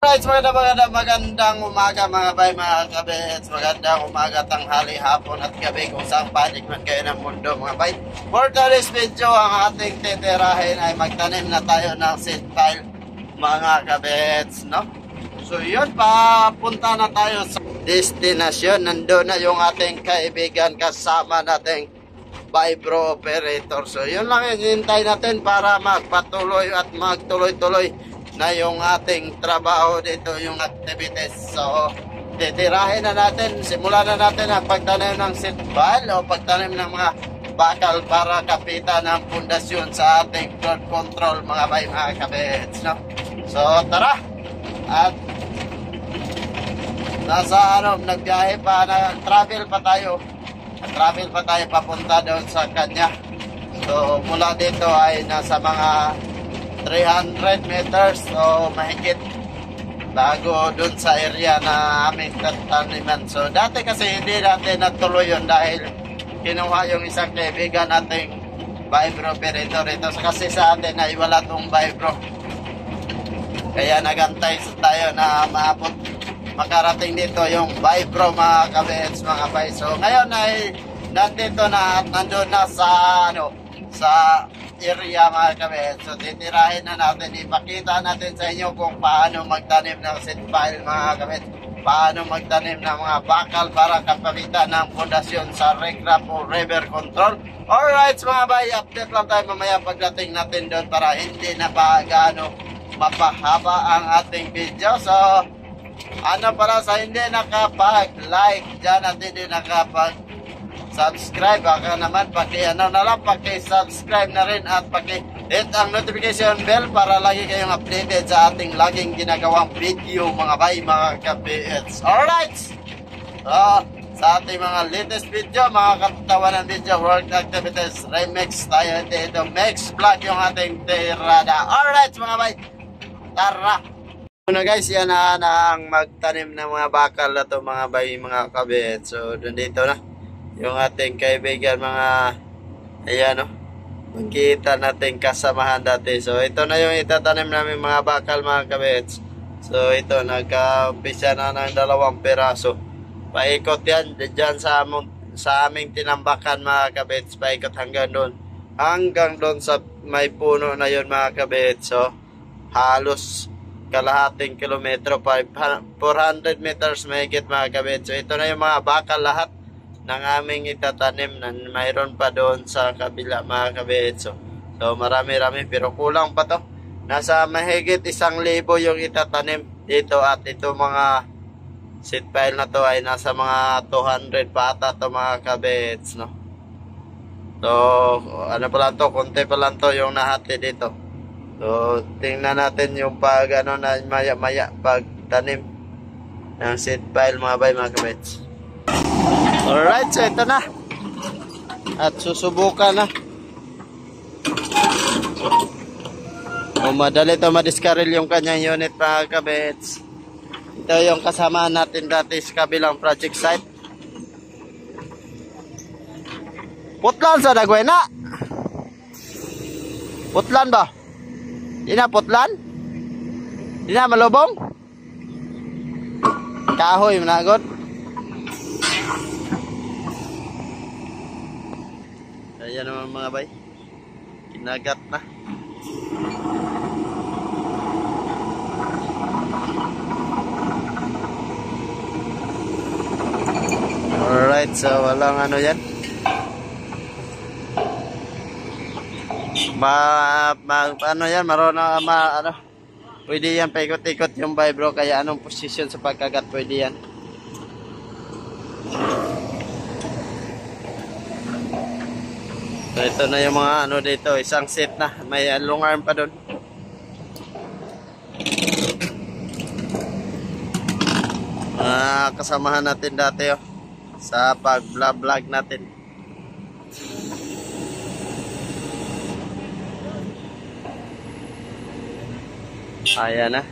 Right, magandang umaga mga bay, mga kabets. Magandang umaga, tanghali, hapon at gabi kung saan panig man kayo ng mundo mga bay. For today's video, ang ating titirahin ay magtanim na tayo ng seed pile mga kabets, no? So yun, papunta na tayo sa destination. Nandun na yung ating kaibigan kasama nating vibro operator. So yun lang yung hintay natin para magpatuloy at magtuloy-tuloy na yung ating trabaho dito, yung activities. So titirahin na natin, simulan na natin ang pagtanim ng seed pile o pagtanim ng mga bakal para kapitan ng pundasyon sa ating flood control mga bay, mga kabets, no? So tara, at nagbiyahe pa, travel pa tayo papunta doon sa kanya. So mula dito ay nasa mga 300 meters o mahigit bago dun sa area na aming tataniman. So dati kasi hindi natin natuloy yun dahil kinuha yung isang kaibigan nating vibro operator ito kasi sa atin ay wala tong vibro, kaya nagantay tayo na makarating dito yung vibro mga kabets, mga bay. So ngayon ay nandito na at nandun na sa sa area mga kabets. So titirahin na natin, ipakita natin sa inyo kung paano magtanim ng seed pile mga kabets, paano magtanim ng mga bakal para kapagitan ng pundasyon sa recrap o river control. Alright mga bay, update lang tayo mamaya pagdating natin doon para hindi na gaano mapahaba ang ating video. So para sa hindi nakapag-like dyan at hindi nakapag-subscribe, baka naman paki-subscribe na rin at paki-hit ang notification bell para lagi kayong updated sa ating laging ginagawang video mga bay, mga kabits. Alright, sa ating mga latest video, mga katawan ng video, work activities remix tayo dito, mix vlog yung ating tirada. Alright mga bay, tara na guys, yan na ang magtanim ng mga bakal na to mga bay, mga kabits. So dun dito na yung ating kaibigan mga, ayan o, magkita natin kasamahan dati. So ito na yung itatanim namin mga bakal mga kabits. So ito, nagka-umpisa na ng 2 piraso. Paikot yan dyan sa aming tinambakan mga kabits. Paikot hanggang doon sa may puno na yun mga kabits. So halos kalahating kilometro, 400 meters mahigit mga kabits. So ito na yung mga bakal lahat ng aming itatanim na mayroon pa doon sa kabila mga kabits. So marami-rami pero kulang pa to. Nasa mahigit 1,000 yung itatanim dito at ito mga seed pile na to ay nasa mga 200 pa ata to mga kabits, no? So ano pa lang to, konti pa lang to yung nahati dito. So tingnan natin yung pag na maya-maya pagtanim ng seed pile mga bay, mga kabits. Alright, so ito na at susubukan na. Madali ito madiskaril yung kanyang unit mga kabits. Ito yung kasama natin dati sa kabilang project site. Putlan sa dagway na. Putlan ba? Di na putlan? Di na malubong? Kahoy managot. Ayan naman mga bay, kinagat na. Alright, so walang ano yan, ano yan, pwede yan paikot-ikot yung vibro, kaya anong position sa pagkagat pwede yan. So ito na yung mga ano dito, isang set na, may long arm pa doon. Kasamahan natin dati sa pag-vlog natin. Ayan na.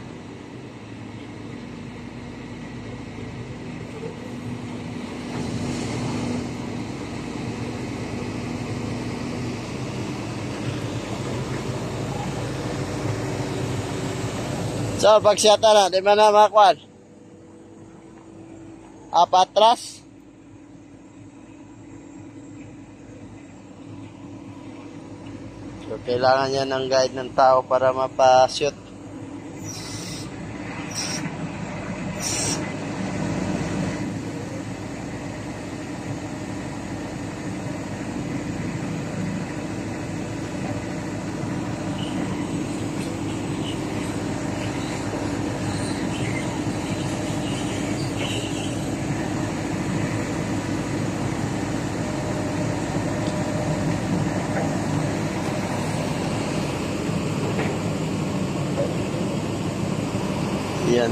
So, pagsiyata na, di ba na makakwan? Patras. So, kailangan yan ng guide ng tao para mapashoot. Yan.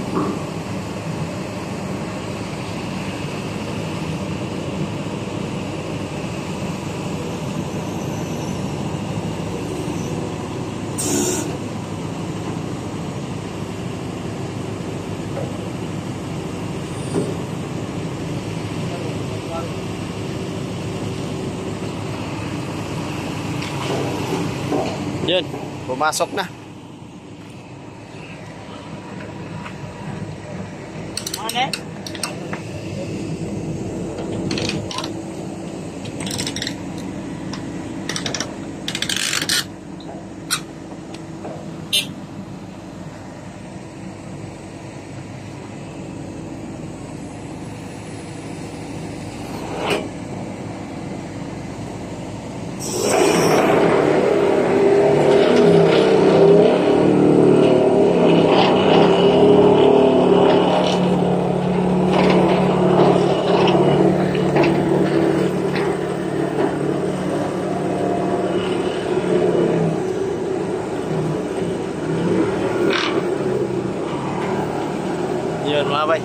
Yun, pumasok na. Ano? Yun mga bay.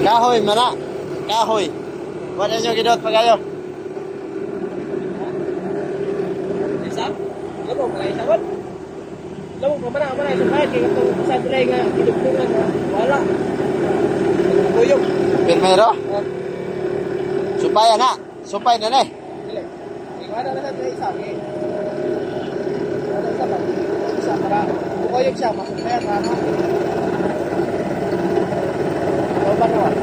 Kahoy mana? Kahoy. Wala nyo gidot pa kayo. Isa? Labo, mga isa ko. Labo, mamana, isa kahit kaya ito sa tulay nga pinugtungan. Wala. Buyog. Pirmero? Supay na. Supay na na eh. Dili. Wala na sa tulay isa. Wala isa ba? Isa para buyog siya. Masukaya na ano. Ba naman?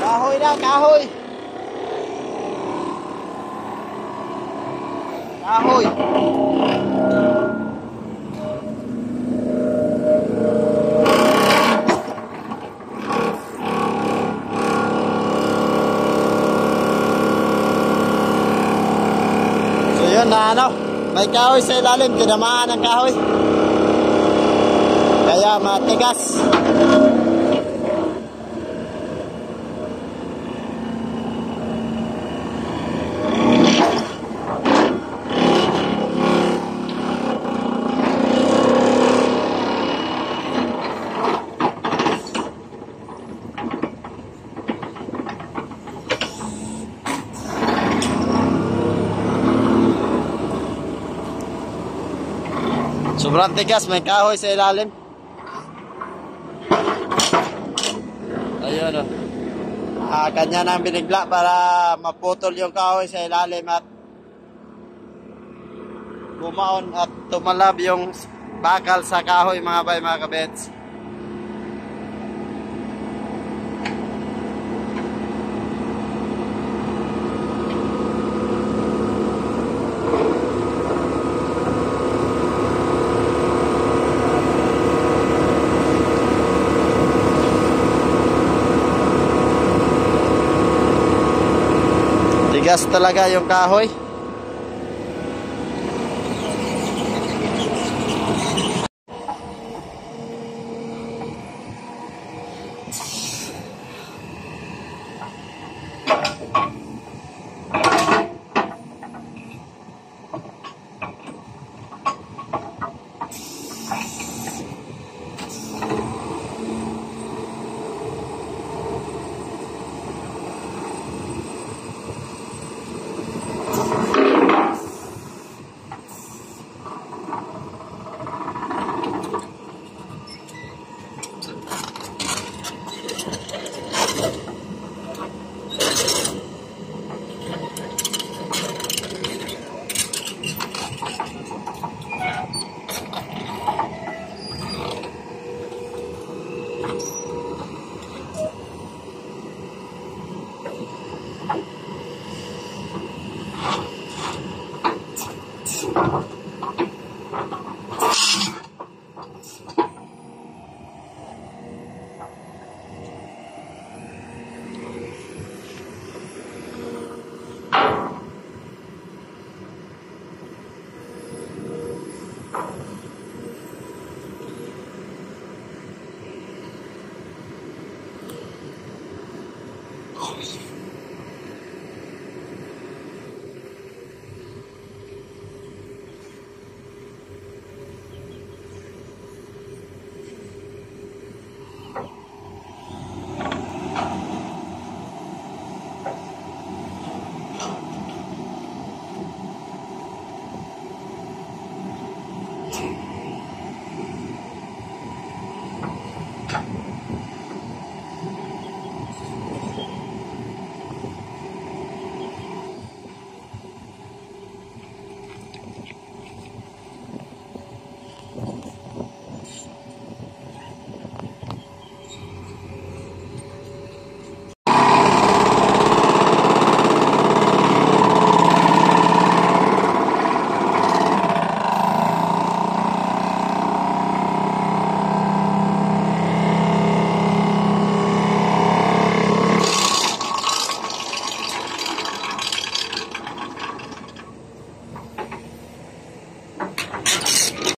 Kahoy na, kahoy. Kahoy. So yun na ano, may kahoy sa ilalim, tinamaan ang kahoy. Kaya matigas. Sobrang tigas, may kahoy sa ilalim. Ayun, oh. Kanya nang binigla para maputol yung kahoy sa ilalim at bumaon at tumalab yung bakal sa kahoy, mga bay, mga kabets. Tigas talaga yung kahoy.